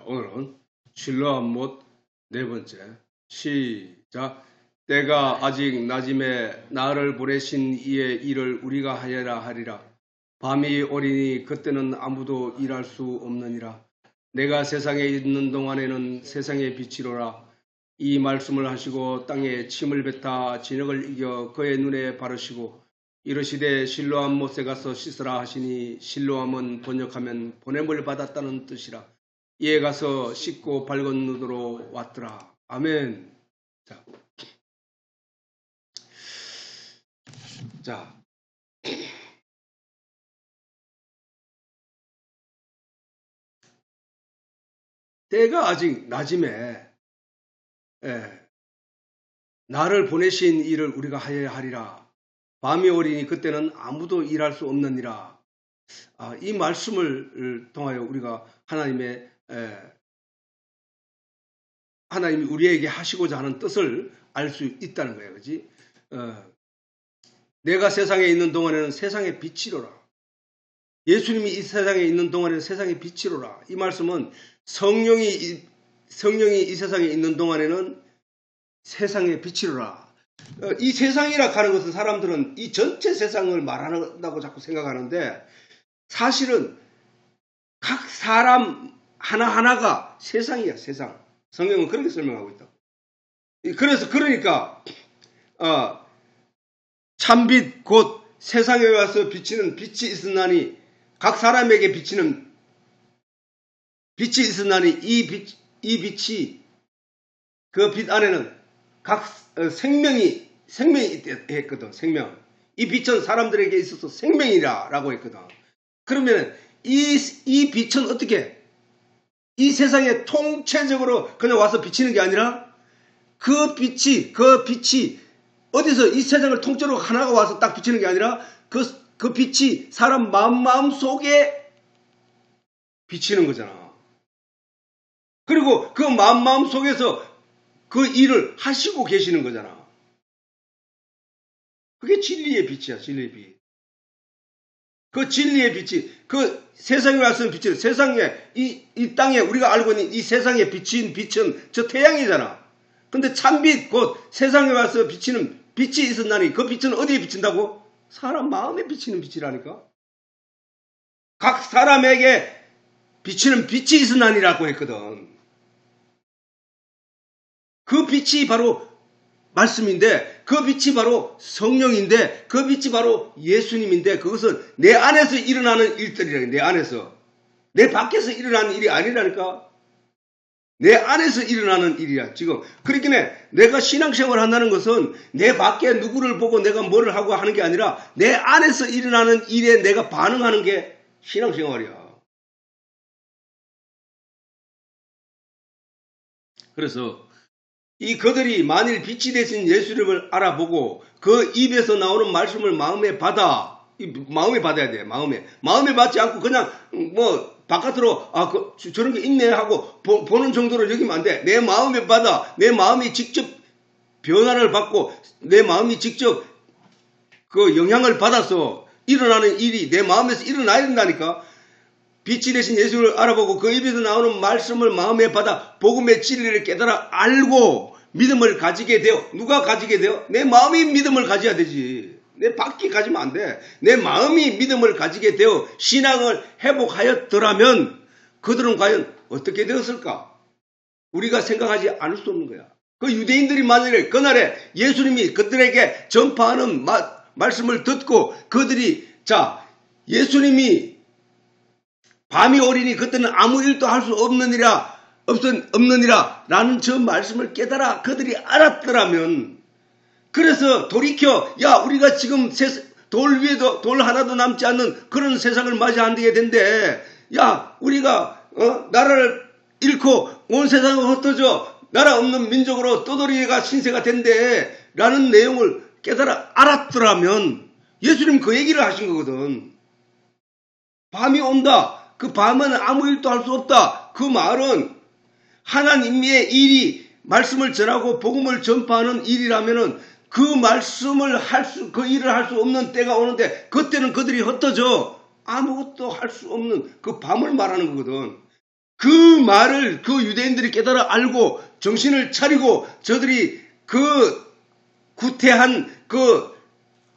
오늘은 실로암 못 네 번째 시작. 때가 아직 낮임에 나를 보내신 이의 일을 우리가 하여라 하리라. 밤이 오리니 그때는 아무도 일할 수 없느니라. 내가 세상에 있는 동안에는 세상의 빛이로라. 이 말씀을 하시고 땅에 침을 뱉아 진흙을 이겨 그의 눈에 바르시고 이르시되 실로암 못에 가서 씻으라 하시니 실로암은 번역하면 보냄을 받았다는 뜻이라. 이에 가서 씻고 밝은 눈으로 왔더라. 아멘. 자, 때가 아직 낮임에 나를 보내신 일을 우리가 하여야 하리라. 밤이 오리니 그때는 아무도 일할 수 없느니라. 이 말씀을 통하여 우리가 하나님이 우리에게 하시고자 하는 뜻을 알 수 있다는 거예요. 그지? 내가 세상에 있는 동안에는 세상의 빛이로라. 예수님이 이 세상에 있는 동안에는 세상의 빛이로라. 이 말씀은 성령이 이 세상에 있는 동안에는 세상의 빛이로라. 이 세상이라 하는 것은 사람들은 이 전체 세상을 말한다고 자꾸 생각하는데 사실은 각 사람 하나하나가 세상이야, 세상. 성경은 그렇게 설명하고 있다. 그러니까 참빛 곧 세상에 와서 비치는 빛이 있으나니 각 사람에게 비치는 빛이 있으나니 이 빛이 그 빛 안에는 각 생명이 했거든. 생명. 이 빛은 사람들에게 있어서 생명이라고 했거든. 그러면 이 빛은 어떻게 이 세상에 통체적으로 그냥 와서 비치는 게 아니라 그 빛이 어디서 이 세상을 통째로 하나가 와서 딱 비치는 게 아니라 그 빛이 사람 마음 속에 비치는 거잖아. 그리고 그 마음 속에서 그 일을 하시고 계시는 거잖아. 그게 진리의 빛이야, 진리의 빛. 그 진리의 빛이, 그 세상에 와서 빛이, 세상에, 이 땅에 우리가 알고 있는 이 세상에 비친 빛은 저 태양이잖아. 근데 참빛, 곧 세상에 와서 비치는 빛이 있었나니 그 빛은 어디에 비친다고? 사람 마음에 비치는 빛이라니까. 각 사람에게 비치는 빛이 있었나니라고 했거든. 그 빛이 바로 말씀인데 그 빛이 바로 성령인데 그 빛이 바로 예수님인데 그것은 내 안에서 일어나는 일들이라. 내 안에서. 내 밖에서 일어나는 일이 아니라니까. 내 안에서 일어나는 일이야. 지금 그렇긴 해. 내가 신앙생활을 한다는 것은 내 밖에 누구를 보고 내가 뭐를 하고 하는 게 아니라 내 안에서 일어나는 일에 내가 반응하는 게 신앙생활이야. 그래서 그들이 만일 빛이 되신 예수님을 알아보고 그 입에서 나오는 말씀을 마음에 받아야 돼. 마음에 받지 않고 그냥 바깥으로 저런 게 있네 하고 보는 정도로 여기면 안 돼. 내 마음에 받아. 내 마음이 직접 변화를 받고 내 마음이 직접 그 영향을 받아서 일어나는 일이 내 마음에서 일어나야 된다니까. 빛이 되신 예수를 알아보고 그 입에서 나오는 말씀을 마음에 받아 복음의 진리를 깨달아 알고 믿음을 가지게 되어. 누가 가지게 되어? 내 마음이 믿음을 가져야 되지. 내 밖이 가지면 안 돼. 내 마음이 믿음을 가지게 되어 신앙을 회복하였더라면 그들은 과연 어떻게 되었을까? 우리가 생각하지 않을 수 없는 거야. 그 유대인들이 만약에 그날에 예수님이 그들에게 전파하는 말씀을 듣고 그들이 예수님이 밤이 오리니 그때는 아무 일도 할 수 없느니라 라는 저 말씀을 깨달아 그들이 알았더라면 그래서 돌이켜 우리가 지금 돌 위에도 돌 하나도 남지 않는 그런 세상을 맞이하게 된대. 우리가 나라를 잃고 온 세상을 흩어져 나라 없는 민족으로 떠돌이가 신세가 된대 라는 내용을 깨달아 알았더라면 예수님 그 얘기를 하신 거거든. 밤이 온다. 그 밤은 아무 일도 할 수 없다. 그 말은 하나님의 일이 말씀을 전하고 복음을 전파하는 일이라면은 그 말씀을 그 일을 할 수 없는 때가 오는데 그때는 그들이 흩어져 아무것도 할 수 없는 그 밤을 말하는 거거든. 그 말을 그 유대인들이 깨달아 알고 정신을 차리고 저들이 그 구태한 그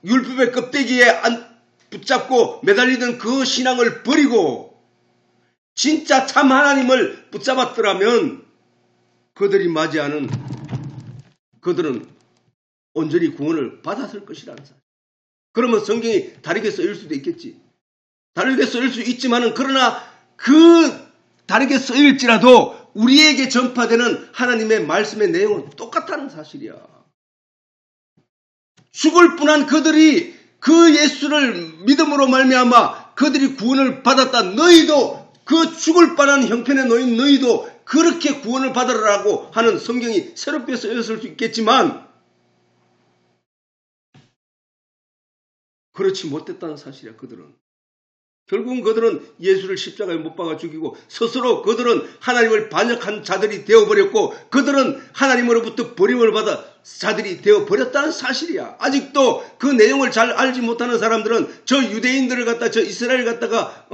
율법의 껍데기에 붙잡고 매달리던 그 신앙을 버리고 진짜 참 하나님을 붙잡았더라면 그들은 온전히 구원을 받았을 것이라는 사실. 그러면 성경이 다르게 쓰일 수도 있겠지. 다르게 쓰일 수 있지만은 그러나 그 다르게 쓰일지라도 우리에게 전파되는 하나님의 말씀의 내용은 똑같다는 사실이야. 죽을 뻔한 그들이 그 예수를 믿음으로 말미암아 그들이 구원을 받았다. 너희도 그 죽을 뻔한 형편에 놓인 너희도 그렇게 구원을 받으라고 하는 성경이 새롭게 쓰였을 수 있겠지만 그렇지 못했다는 사실이야. 결국은 그들은 예수를 십자가에 못 박아 죽이고 스스로 그들은 하나님을 반역한 자들이 되어버렸고 그들은 하나님으로부터 버림을 받아 자들이 되어버렸다는 사실이야. 아직도 그 내용을 잘 알지 못하는 사람들은 저 유대인들을 갖다 저 이스라엘 갖다가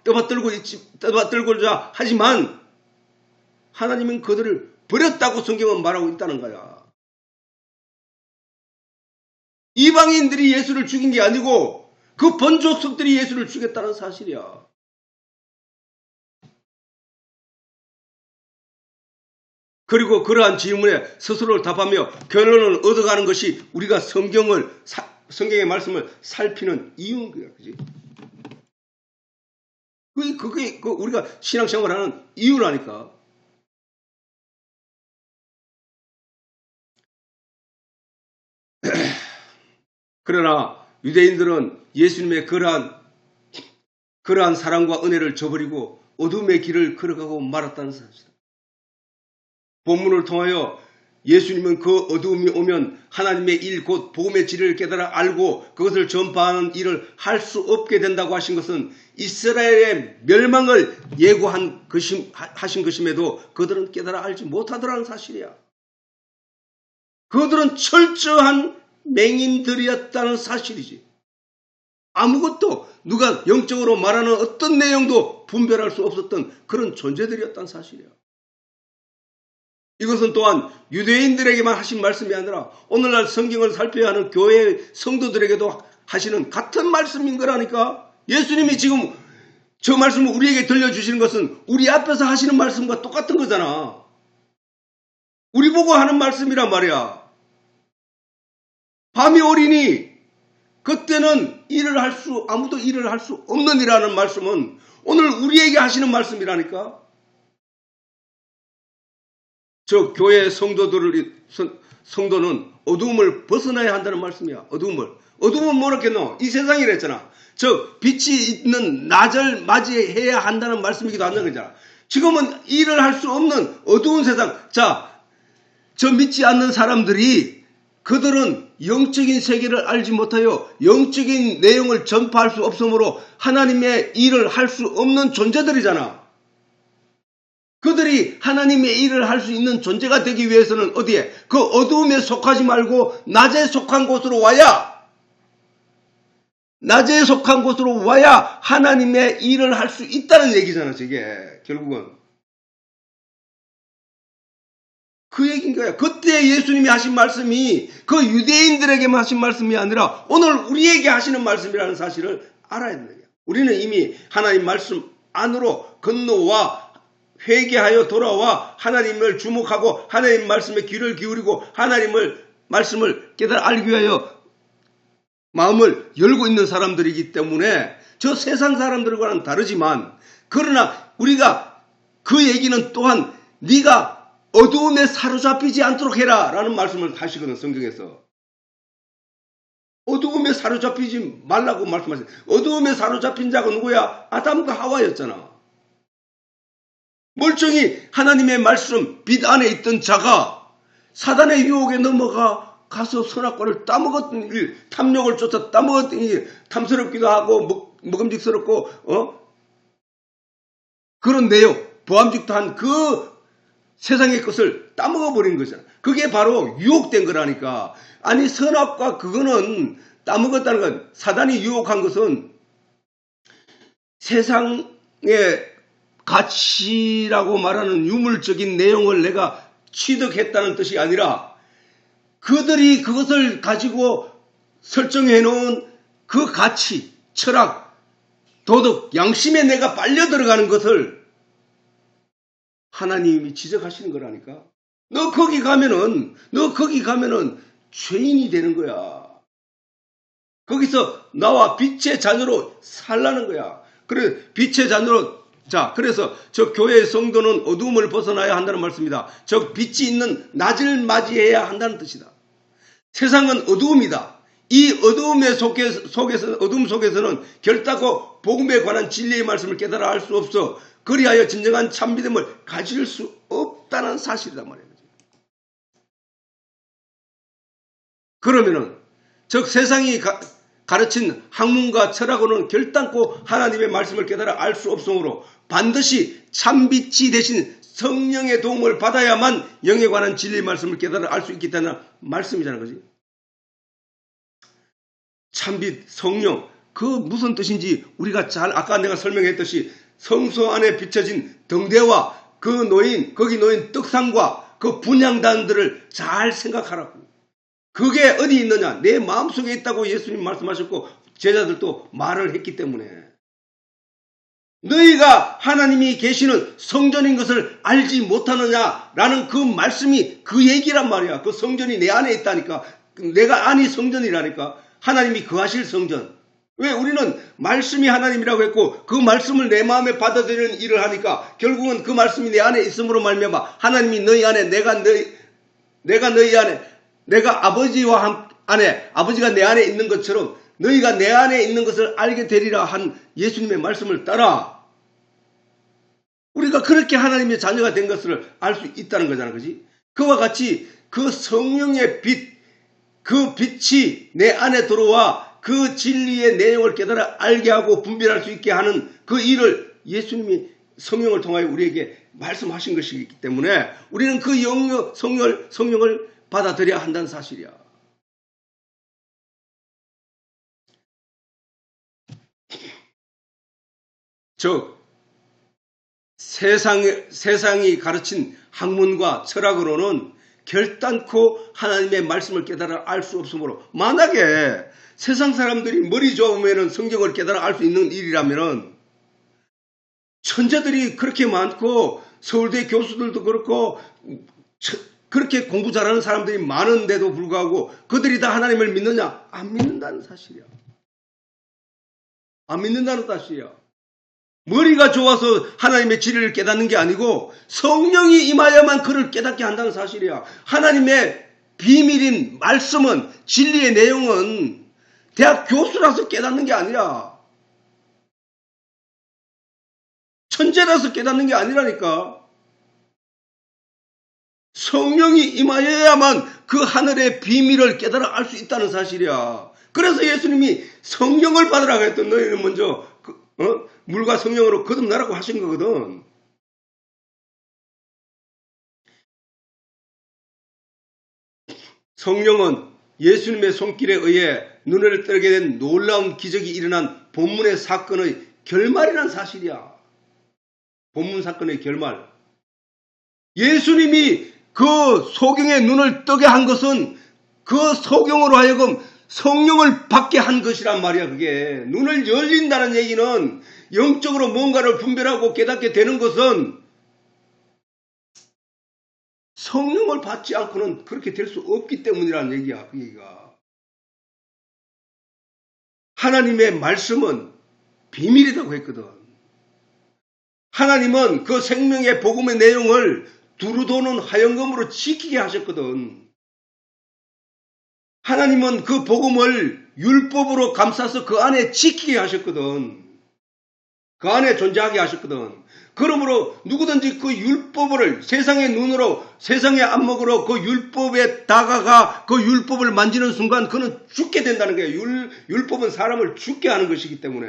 떠받들고자 하지만 하나님은 그들을 버렸다고 성경은 말하고 있다는 거야. 이방인들이 예수를 죽인 게 아니고 그 번족속들이 예수를 죽였다는 사실이야. 그리고 그러한 질문에 스스로를 답하며 결론을 얻어가는 것이 우리가 성경의 말씀을 살피는 이유인 거야. 그지? 그게 우리가 신앙생활을 하는 이유라니까. 그러나 유대인들은 예수님의 그러한 사랑과 은혜를 저버리고 어둠의 길을 걸어가고 말았다는 사실이다. 본문을 통하여 예수님은 그 어두움이 오면 하나님의 일 곧 복음의 진리를 깨달아 알고 그것을 전파하는 일을 할 수 없게 된다고 하신 것은 이스라엘의 멸망을 하신 것임에도 그들은 깨달아 알지 못하더라는 사실이야. 그들은 철저한 맹인들이었다는 사실이지. 아무것도 누가 영적으로 말하는 어떤 내용도 분별할 수 없었던 그런 존재들이었다는 사실이야. 이것은 또한 유대인들에게만 하신 말씀이 아니라 오늘날 성경을 살펴야 하는 교회 성도들에게도 하시는 같은 말씀인 거라니까. 예수님이 지금 저 말씀을 우리에게 들려주시는 것은 우리 앞에서 하시는 말씀과 똑같은 거잖아. 우리 보고 하는 말씀이란 말이야. 밤이 오리니 그때는 아무도 일을 할 수 없는 이라는 말씀은 오늘 우리에게 하시는 말씀이라니까. 저 교회 성도는 어두움을 벗어나야 한다는 말씀이야. 어두움은 뭐랬겠노? 이 세상이랬잖아. 저 빛이 있는 낮을 맞이해야 한다는 말씀이기도 한다는 거잖아. 지금은 일을 할 수 없는 어두운 세상. 자, 저 믿지 않는 사람들이 그들은 영적인 세계를 알지 못하여 영적인 내용을 전파할 수 없으므로 하나님의 일을 할 수 없는 존재들이잖아. 그들이 하나님의 일을 할 수 있는 존재가 되기 위해서는 어디에? 그 어두움에 속하지 말고 낮에 속한 곳으로 와야 하나님의 일을 할 수 있다는 얘기잖아. 저게 결국은 그 얘기인 거야. 그때 예수님이 하신 말씀이 그 유대인들에게만 하신 말씀이 아니라 오늘 우리에게 하시는 말씀이라는 사실을 알아야 된다. 우리는 이미 하나님 말씀 안으로 건너와 회개하여 돌아와 하나님을 주목하고 하나님 말씀에 귀를 기울이고 하나님을 말씀을 깨달아 알기 위하여 마음을 열고 있는 사람들이기 때문에 저 세상 사람들과는 다르지만 그러나 우리가 그 얘기는 또한 네가 어두움에 사로잡히지 않도록 해라 라는 말씀을 하시거든. 성경에서 어두움에 사로잡히지 말라고 말씀하셨어요. 어두움에 사로잡힌 자가 누구야? 아담과 하와였잖아. 멀쩡히 하나님의 말씀 빛 안에 있던 자가 사단의 유혹에 가서 선악과를 따먹었던 일, 탐욕을 쫓아 따먹었던 일, 탐스럽기도 하고 먹음직스럽고 그런 내용, 보암직도 한 그 세상의 것을 따먹어버린 거잖아. 그게 바로 유혹된 거라니까. 아니 선악과 그거는 따먹었다는 건 사단이 유혹한 것은 세상에 가치라고 말하는 유물적인 내용을 내가 취득했다는 뜻이 아니라 그들이 그것을 가지고 설정해 놓은 그 가치, 철학, 도덕, 양심에 내가 빨려 들어가는 것을 하나님이 지적하시는 거라니까. 너 거기 가면은 죄인이 되는 거야. 거기서 나와 빛의 자녀로 살라는 거야. 그래, 빛의 자녀로, 그래서 저 교회의 성도는 어두움을 벗어나야 한다는 말씀이다. 저 빛이 있는 낮을 맞이해야 한다는 뜻이다. 세상은 어두움이다. 이 어두움 속에서는 결단코 복음에 관한 진리의 말씀을 깨달아 알 수 없어. 그리하여 진정한 참 믿음을 가질 수 없다는 사실이란 말이에요. 그러면은 즉 세상이 가르친 학문과 철학으로는 결단코 하나님의 말씀을 깨달아 알 수 없으므로 반드시 참빛이 대신 성령의 도움을 받아야만 영에 관한 진리의 말씀을 깨달아 알 수 있겠다는 말씀이잖아요. 그지? 참빛, 성령, 그 무슨 뜻인지 우리가 아까 내가 설명했듯이 성소 안에 비춰진 등대와 거기 놓인 떡상과 그 분향단들을 잘 생각하라고. 그게 어디 있느냐? 내 마음속에 있다고 예수님 말씀하셨고 제자들도 말을 했기 때문에 너희가 하나님이 계시는 성전인 것을 알지 못하느냐라는 그 말씀이 그 얘기란 말이야. 그 성전이 내 안에 있다니까. 내가 안이 성전이라니까. 하나님이 거하실 성전. 왜? 우리는 말씀이 하나님이라고 했고 그 말씀을 내 마음에 받아들이는 일을 하니까 결국은 그 말씀이 내 안에 있음으로 말미암아 하나님이 너희 안에 내가 너희 안에 내가 아버지가 내 안에 있는 것처럼 너희가 내 안에 있는 것을 알게 되리라 한 예수님의 말씀을 따라 우리가 그렇게 하나님의 자녀가 된 것을 알 수 있다는 거잖아. 그지? 그와 같이 그 성령의 빛, 그 빛이 내 안에 들어와 그 진리의 내용을 깨달아 알게 하고 분별할 수 있게 하는 그 일을 예수님이 성령을 통하여 우리에게 말씀하신 것이기 때문에 우리는 그 성령을 받아들여야 한다는 사실이야. 즉 세상이 가르친 학문과 철학으로는 결단코 하나님의 말씀을 깨달아 알 수 없으므로 만약에 세상 사람들이 머리 좋으면 성경을 깨달아 알 수 있는 일이라면 천재들이 그렇게 많고 서울대 교수들도 그렇고 그렇게 공부 잘하는 사람들이 많은데도 불구하고 그들이 다 하나님을 믿느냐? 안 믿는다는 사실이야. 안 믿는다는 사실이야. 머리가 좋아서 하나님의 진리를 깨닫는 게 아니고 성령이 임하여만 그를 깨닫게 한다는 사실이야. 하나님의 비밀인 말씀은 진리의 내용은 대학 교수라서 깨닫는 게 아니라 천재라서 깨닫는 게 아니라니까. 성령이 임하여야만 그 하늘의 비밀을 깨달아 알 수 있다는 사실이야. 그래서 예수님이 성령을 받으라고 했던 너희는 먼저 물과 성령으로 거듭나라고 하신 거거든. 성령은 예수님의 손길에 의해 눈을 뜨게 된 놀라운 기적이 일어난 본문의 사건의 결말이란 사실이야. 본문 사건의 결말. 예수님이 그 소경의 눈을 뜨게 한 것은 그 소경으로 하여금 성령을 받게 한 것이란 말이야. 그게 눈을 열린다는 얘기는 영적으로 뭔가를 분별하고 깨닫게 되는 것은 성령을 받지 않고는 그렇게 될 수 없기 때문이라는 얘기야. 그 얘기가. 하나님의 말씀은 비밀이라고 했거든. 하나님은 그 생명의 복음의 내용을 두루도는 화영검으로 지키게 하셨거든. 하나님은 그 복음을 율법으로 감싸서 그 안에 지키게 하셨거든. 그 안에 존재하게 하셨거든. 그러므로 누구든지 그 율법을 세상의 눈으로 세상의 안목으로 그 율법에 다가가 그 율법을 만지는 순간 그는 죽게 된다는 거예요. 율법은 사람을 죽게 하는 것이기 때문에.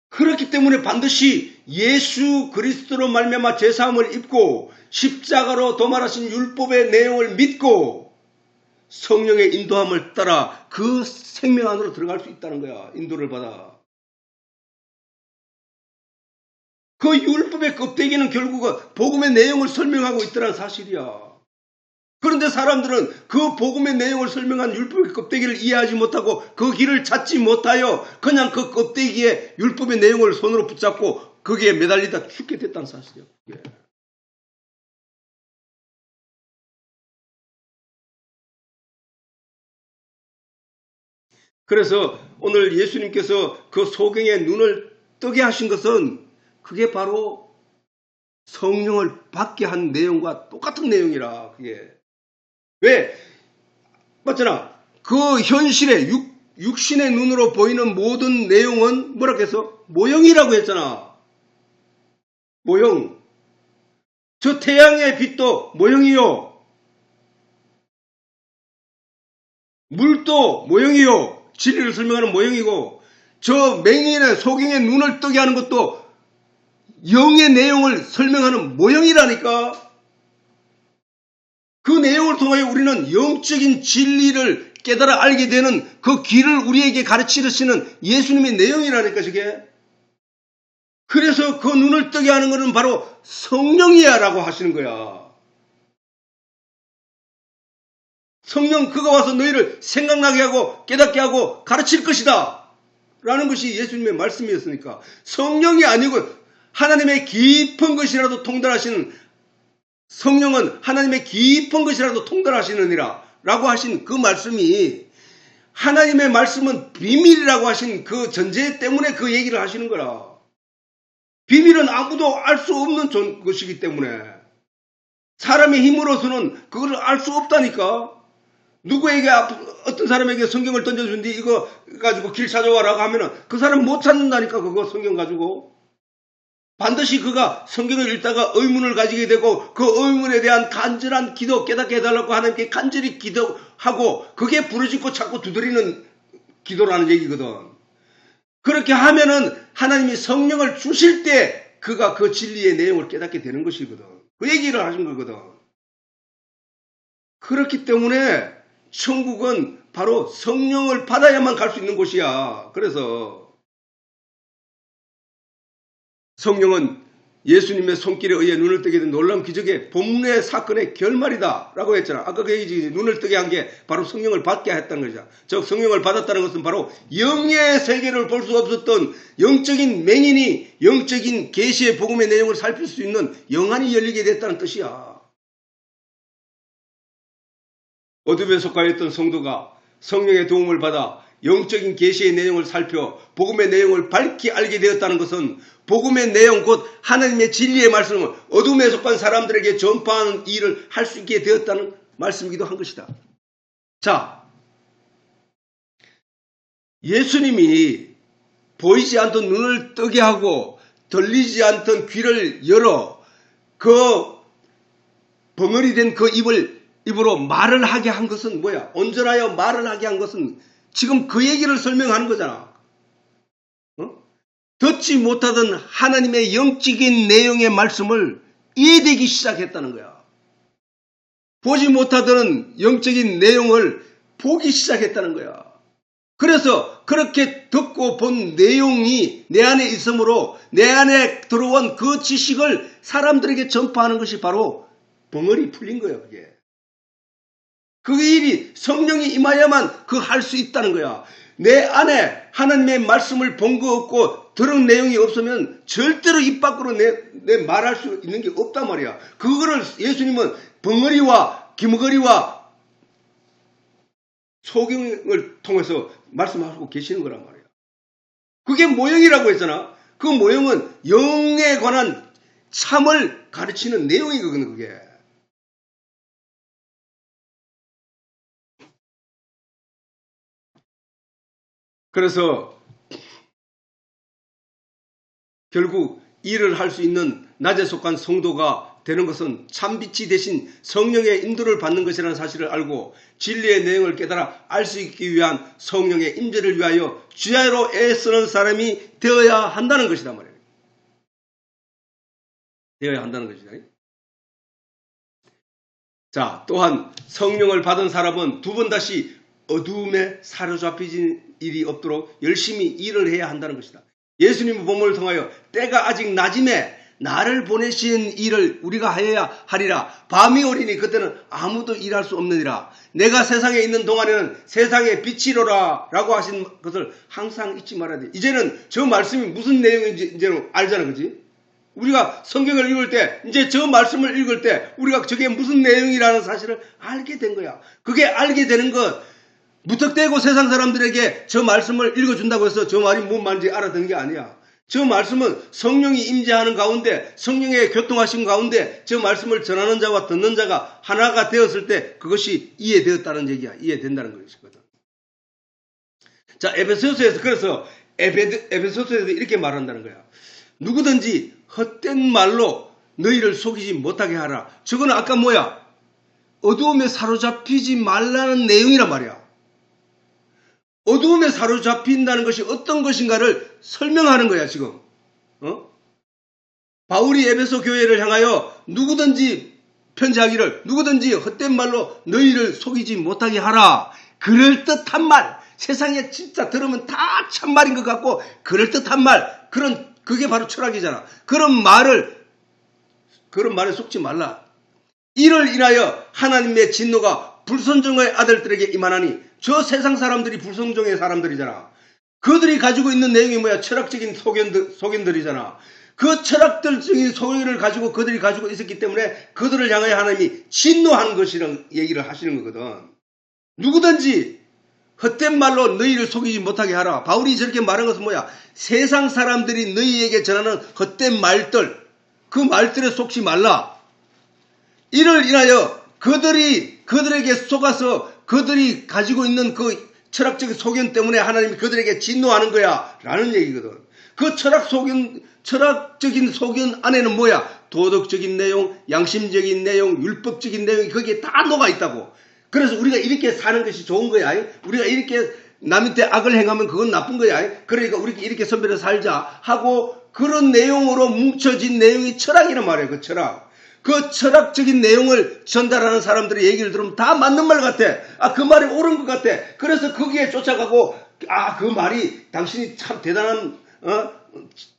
그렇기 때문에 반드시 예수 그리스도로 말미암아 죄사함을 입고 십자가로 도말하신 율법의 내용을 믿고 성령의 인도함을 따라 그 생명 안으로 들어갈 수 있다는 거야. 인도를 받아. 그 율법의 껍데기는 결국은 복음의 내용을 설명하고 있더란 사실이야. 그런데 사람들은 그 복음의 내용을 설명한 율법의 껍데기를 이해하지 못하고 그 길을 찾지 못하여 그냥 그 껍데기에 율법의 내용을 손으로 붙잡고 거기에 매달리다 죽게 됐다는 사실이에요. 예. 그래서 오늘 예수님께서 그 소경의 눈을 뜨게 하신 것은 그게 바로 성령을 받게 한 내용과 똑같은 내용이라. 그게 왜 맞잖아. 그 현실의 육신의 눈으로 보이는 모든 내용은 뭐라고 해서 모형이라고 했잖아. 모형. 저 태양의 빛도 모형이요. 물도 모형이요. 진리를 설명하는 모형이고, 저 맹인의 소경의 눈을 뜨게 하는 것도 영의 내용을 설명하는 모형이라니까. 그 내용을 통하여 우리는 영적인 진리를 깨달아 알게 되는 그 길을 우리에게 가르치시는 예수님의 내용이라니까, 저게. 그래서 그 눈을 뜨게 하는 것은 바로 성령이야 라고 하시는 거야. 성령 그가 와서 너희를 생각나게 하고 깨닫게 하고 가르칠 것이다 라는 것이 예수님의 말씀이었으니까, 성령이 아니고 하나님의 깊은 것이라도 통달하시는, 성령은 하나님의 깊은 것이라도 통달하시느니라 라고 하신 그 말씀이, 하나님의 말씀은 비밀이라고 하신 그 전제 때문에 그 얘기를 하시는 거라. 비밀은 아무도 알 수 없는 것이기 때문에 사람의 힘으로서는 그걸 알 수 없다니까. 누구에게 어떤 사람에게 성경을 던져준뒤 이거 가지고 길 찾아와라고 하면은 그 사람 못 찾는다니까. 그거 성경 가지고 반드시 그가 성경을 읽다가 의문을 가지게 되고 그 의문에 대한 간절한 기도, 깨닫게 해달라고 하나님께 간절히 기도하고 그게 부르짖고 자꾸 두드리는 기도라는 얘기거든. 그렇게 하면은 하나님이 성령을 주실 때 그가 그 진리의 내용을 깨닫게 되는 것이거든. 그 얘기를 하신 거거든. 그렇기 때문에 천국은 바로 성령을 받아야만 갈 수 있는 곳이야. 그래서 성령은 예수님의 손길에 의해 눈을 뜨게 된 놀라운 기적의 본문의 사건의 결말이다 라고 했잖아. 아까 그 얘기지. 눈을 뜨게 한 게 바로 성령을 받게 했다는 거죠. 즉 성령을 받았다는 것은 바로 영의 세계를 볼 수 없었던 영적인 맹인이 영적인 계시의 복음의 내용을 살필 수 있는 영안이 열리게 됐다는 뜻이야. 어둠에 속하였던 성도가 성령의 도움을 받아 영적인 계시의 내용을 살펴 복음의 내용을 밝히 알게 되었다는 것은 복음의 내용 곧 하나님의 진리의 말씀을 어둠에 속한 사람들에게 전파하는 일을 할 수 있게 되었다는 말씀이기도 한 것이다. 자, 예수님이 보이지 않던 눈을 뜨게 하고 들리지 않던 귀를 열어 그 벙어리 된 그 입으로 말을 하게 한 것은 뭐야? 온전하여 말을 하게 한 것은 지금 그 얘기를 설명하는 거잖아. 듣지 못하던 하나님의 영적인 내용의 말씀을 이해되기 시작했다는 거야. 보지 못하던 영적인 내용을 보기 시작했다는 거야. 그래서 그렇게 듣고 본 내용이 내 안에 있으므로 내 안에 들어온 그 지식을 사람들에게 전파하는 것이 바로 벙어리 풀린 거야. 그게. 그 일이 성령이 임하야만 그 할 수 있다는 거야. 내 안에 하나님의 말씀을 본 거 없고 들은 내용이 없으면 절대로 입 밖으로 내 말할 수 있는 게 없단 말이야. 그거를 예수님은 벙어리와 기머거리와 소경을 통해서 말씀하고 계시는 거란 말이야. 그게 모형이라고 했잖아. 그 모형은 영에 관한 참을 가르치는 내용이거든요. 그게. 그래서 결국 일을 할 수 있는 낮에 속한 성도가 되는 것은 참빛이 대신 성령의 인도를 받는 것이라는 사실을 알고 진리의 내용을 깨달아 알 수 있기 위한 성령의 임재를 위하여 주야로 애쓰는 사람이 되어야 한다는 것이다 말이에요. 되어야 한다는 것이다. 자, 또한 성령을 받은 사람은 두 번 다시 어두움에 사로잡히진 일이 없도록 열심히 일을 해야 한다는 것이다. 예수님의 본문을 통하여 때가 아직 낮임에 나를 보내신 일을 우리가 하여야 하리라. 밤이 오리니 그때는 아무도 일할 수 없느니라. 내가 세상에 있는 동안에는 세상의 빛이로라 라고 하신 것을 항상 잊지 말아야 돼. 이제는 저 말씀이 무슨 내용인지 이제는 알잖아. 그지? 우리가 성경을 읽을 때 이제 저 말씀을 읽을 때 우리가 저게 무슨 내용이라는 사실을 알게 된 거야. 그게 알게 되는 것 무턱대고 세상 사람들에게 저 말씀을 읽어준다고 해서 저 말이 뭔 말인지 알아듣는 게 아니야. 저 말씀은 성령이 임재하는 가운데 성령의 교통하신 가운데 저 말씀을 전하는 자와 듣는 자가 하나가 되었을 때 그것이 이해되었다는 얘기야. 이해된다는 것이거든. 자, 에베소서에서 그래서 에베소서에서 이렇게 말한다는 거야. 누구든지 헛된 말로 너희를 속이지 못하게 하라. 저거는 아까 뭐야? 어두움에 사로잡히지 말라는 내용이란 말이야. 어두움에 사로잡힌다는 것이 어떤 것인가를 설명하는 거야, 지금. 바울이 에베소 교회를 향하여 누구든지 편지하기를 누구든지 헛된 말로 너희를 속이지 못하게 하라. 그럴듯한 말. 세상에 진짜 들으면 다 참말인 것 같고 그럴듯한 말. 그게 바로 철학이잖아. 그런 말에 속지 말라. 이를 인하여 하나님의 진노가 불순종의 아들들에게 임하나니 저 세상 사람들이 불순종의 사람들이잖아. 그들이 가지고 있는 내용이 뭐야? 철학적인 소견들이잖아. 그 철학적인 소견을 가지고 그들이 가지고 있었기 때문에 그들을 향하여 하나님이 진노하는 것이라는 얘기를 하시는 거거든. 누구든지 헛된 말로 너희를 속이지 못하게 하라. 바울이 저렇게 말한 것은 뭐야? 세상 사람들이 너희에게 전하는 헛된 말들, 그 말들에 속지 말라. 이를 인하여 그들에게 속아서 그들이 가지고 있는 그 철학적인 소견 때문에 하나님이 그들에게 진노하는 거야 라는 얘기거든. 그 철학적인 소견 안에는 뭐야? 도덕적인 내용, 양심적인 내용, 율법적인 내용이 거기에 다 녹아 있다고. 그래서 우리가 이렇게 사는 것이 좋은 거야. 우리가 이렇게 남한테 악을 행하면 그건 나쁜 거야. 그러니까 우리 이렇게 선별해서 살자 하고 그런 내용으로 뭉쳐진 내용이 철학이란 말이에요. 그 철학. 그 철학적인 내용을 전달하는 사람들의 얘기를 들으면 다 맞는 말 같아. 그 말이 옳은 것 같아. 그래서 거기에 쫓아가고 그 말이 당신이 참 대단한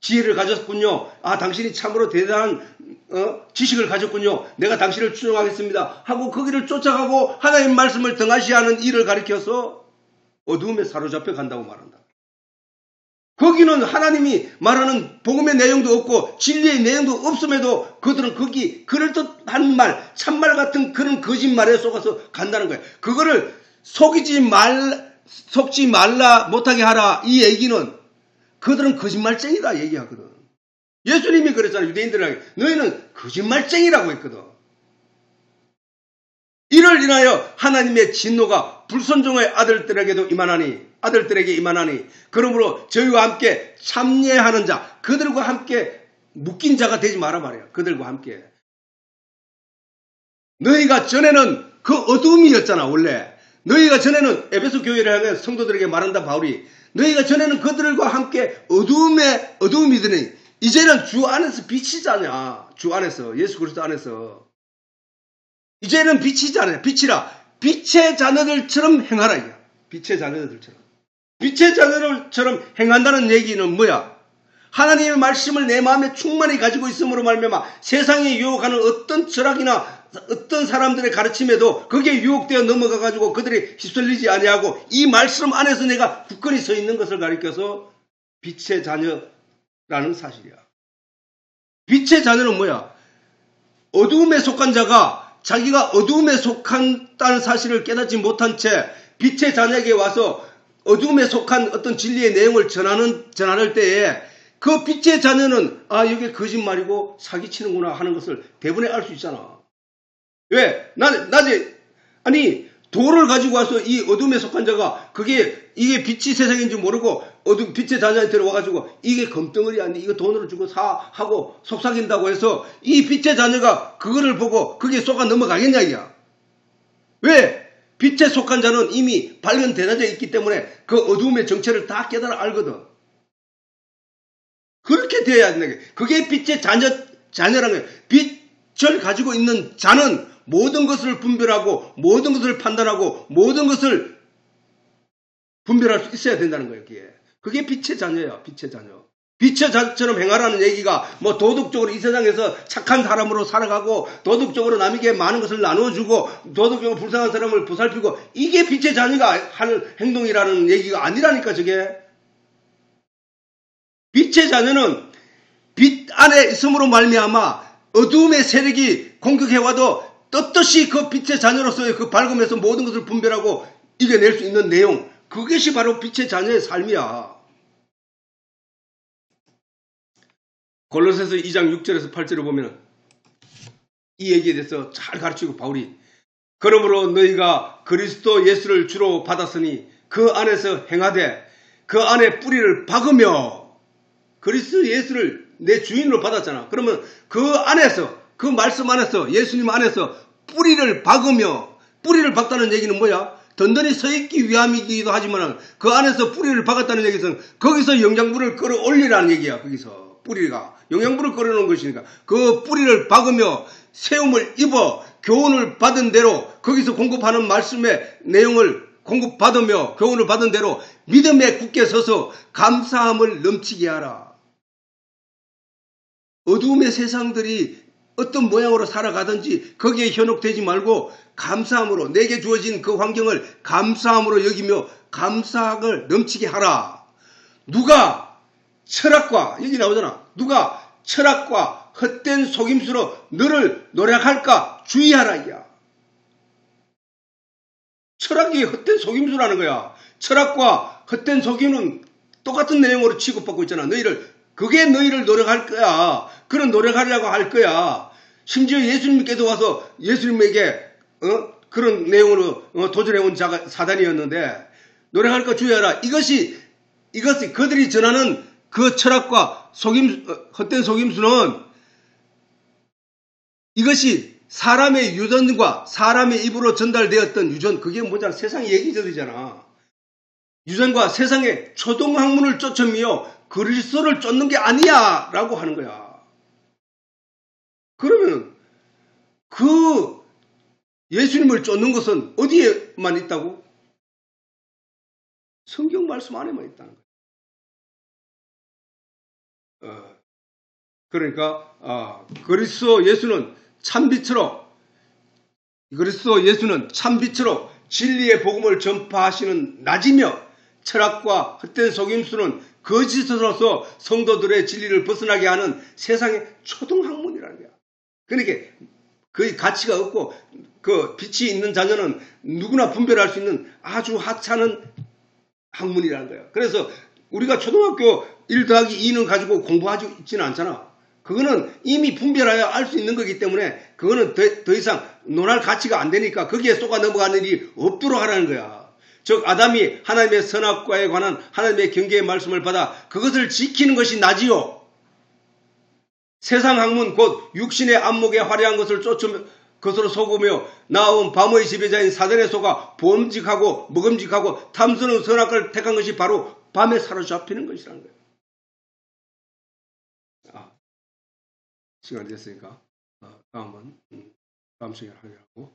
지혜를 가졌군요. 당신이 참으로 대단한 지식을 가졌군요. 내가 당신을 추종하겠습니다. 하고 거기를 쫓아가고 하나님 말씀을 등하시하는 일을 가리켜서 어두움에 사로잡혀 간다고 말한다. 거기는 하나님이 말하는 복음의 내용도 없고 진리의 내용도 없음에도 그들은 거기 그럴듯한 말, 참말 같은 그런 거짓말에 속아서 간다는 거예요. 그거를 속지 말라 못하게 하라 이 얘기는 그들은 거짓말쟁이다 얘기하거든. 예수님이 그랬잖아요. 유대인들에게 너희는 거짓말쟁이라고 했거든. 이를 인하여 하나님의 진노가 불순종의 아들들에게 임하나니 그러므로 저희와 함께 참여하는 자 그들과 함께 묶인 자가 되지 마라 말이야. 그들과 함께 너희가 전에는 그 어두움이었잖아. 원래 너희가 전에는 에베소 교회를 향해 성도들에게 말한다. 바울이 너희가 전에는 그들과 함께 어두움이더니 이제는 주 안에서 빛이잖아. 주 안에서 예수 그리스도 안에서 이제는 빛이잖아요. 빛이라 빛의 자녀들처럼 행하라. 이게. 빛의 자녀들처럼. 빛의 자녀들처럼 행한다는 얘기는 뭐야? 하나님의 말씀을 내 마음에 충만히 가지고 있음으로 말미암아 세상에 유혹하는 어떤 철학이나 어떤 사람들의 가르침에도 거기에 유혹되어 넘어가 가지고 그들이 휩쓸리지 아니하고 이 말씀 안에서 내가 굳건히 서 있는 것을 가리켜서 빛의 자녀라는 사실이야. 빛의 자녀는 뭐야? 어두움에 속한 자가 자기가 어두움에 속한다는 사실을 깨닫지 못한 채 빛의 자녀에게 와서 어두움에 속한 어떤 진리의 내용을 전하는 때에 그 빛의 자녀는 이게 거짓말이고 사기치는구나 하는 것을 대부분에 알 수 있잖아. 왜? 낮에 돌을 가지고 와서 이 어둠에 속한 자가 이게 빛이 세상인지 모르고 빛의 자녀한테 와가지고 이게 금덩어리 아니 이거 돈으로 주고 하고 속삭인다고 해서 이 빛의 자녀가 그거를 보고 그게 속아 넘어가겠냐 이야. 왜? 빛에 속한 자는 이미 발견되어져 있기 때문에 그 어두움의 정체를 다 깨달아 알거든. 그렇게 되어야 된다. 그게 빛의 자녀라는 거예요. 빛을 가지고 있는 자는 모든 것을 분별하고 모든 것을 판단하고 모든 것을 분별할 수 있어야 된다는 거예요. 그게 빛의 자녀야. 빛의 자녀. 빛의 자처럼 행하라는 얘기가 뭐 도덕적으로 이 세상에서 착한 사람으로 살아가고 도덕적으로 남에게 많은 것을 나눠주고 도덕적으로 불쌍한 사람을 보살피고 이게 빛의 자녀가 하는 행동이라는 얘기가 아니라니까. 저게 빛의 자녀는 빛 안에 있음으로 말미암아 어두움의 세력이 공격해와도 떳떳이 그 빛의 자녀로서의 그 밝음에서 모든 것을 분별하고 이겨낼 수 있는 내용, 그것이 바로 빛의 자녀의 삶이야. 골로새서 2장 6절에서 8절을 보면 이 얘기에 대해서 잘 가르치고 바울이 그러므로 너희가 그리스도 예수를 주로 받았으니 그 안에서 행하되 그 안에 뿌리를 박으며, 그리스도 예수를 내 주인으로 받았잖아. 그러면 그 안에서, 그 말씀 안에서, 예수님 안에서 뿌리를 박으며, 뿌리를 박다는 얘기는 뭐야? 든든히 서 있기 위함이기도 하지만 그 안에서 뿌리를 박았다는 얘기는 거기서 영양분을 끌어올리라는 얘기야. 거기서 뿌리가 영양분을 끌어놓은 것이니까 그 뿌리를 박으며 세움을 입어 교훈을 받은 대로, 거기서 공급하는 말씀의 내용을 공급받으며 교훈을 받은 대로 믿음에 굳게 서서 감사함을 넘치게 하라. 어두움의 세상들이 어떤 모양으로 살아가든지 거기에 현혹되지 말고 감사함으로, 내게 주어진 그 환경을 감사함으로 여기며 감사를 넘치게 하라. 누가 철학과, 여기 나오잖아. 누가 철학과 헛된 속임수로 너를 노력할까 주의하라. 이야. 철학이 헛된 속임수라는 거야. 철학과 헛된 속임은 똑같은 내용으로 취급받고 있잖아. 그게 너희를 노력할 거야. 그런 노력하려고 할 거야. 심지어 예수님께도 와서 예수님에게 그런 내용으로 도전해온 자가 사단이었는데, 노력할 거 주의하라. 이것이 그들이 전하는 그 철학과 헛된 속임수는, 이것이 사람의 유전과 사람의 입으로 전달되었던 유전, 그게 뭐잖아. 세상의 얘기들이잖아. 유전과 세상의 초등학문을 쫓으며 그리스도를 쫓는 게 아니야 라고 하는 거야. 그러면 그 예수님을 쫓는 것은 어디에만 있다고? 성경 말씀 안에만 있다는 거야. 그러니까 그리스도 예수는 참빛으로 진리의 복음을 전파하시는 낮이며, 철학과 헛된 속임수는 거짓으로서 성도들의 진리를 벗어나게 하는 세상의 초등학문이라는 거야. 그러니까 거의 가치가 없고, 그 빛이 있는 자녀는 누구나 분별할 수 있는 아주 하찮은 학문이라는 거야. 그래서 우리가 초등학교 1 더하기 2는 가지고 공부하지 있지는 않잖아. 그거는 이미 분별하여 알 수 있는 거기 때문에 그거는 더 이상 논할 가치가 안 되니까 거기에 쏘가 넘어가는 일이 없도록 하라는 거야. 즉 아담이 하나님의 선악과에 관한 하나님의 경계의 말씀을 받아 그것을 지키는 것이 나지요. 세상 학문 곧 육신의 안목에 화려한 것을 쫓으며 것으로 속으며 나온 밤의 지배자인 사단에 속아 범직하고 먹음직하고 탐스러운 선악과를 택한 것이 바로 밤에 사로잡히는 것이라는 거예요. 시간이 됐으니까 다음 시간에 하려고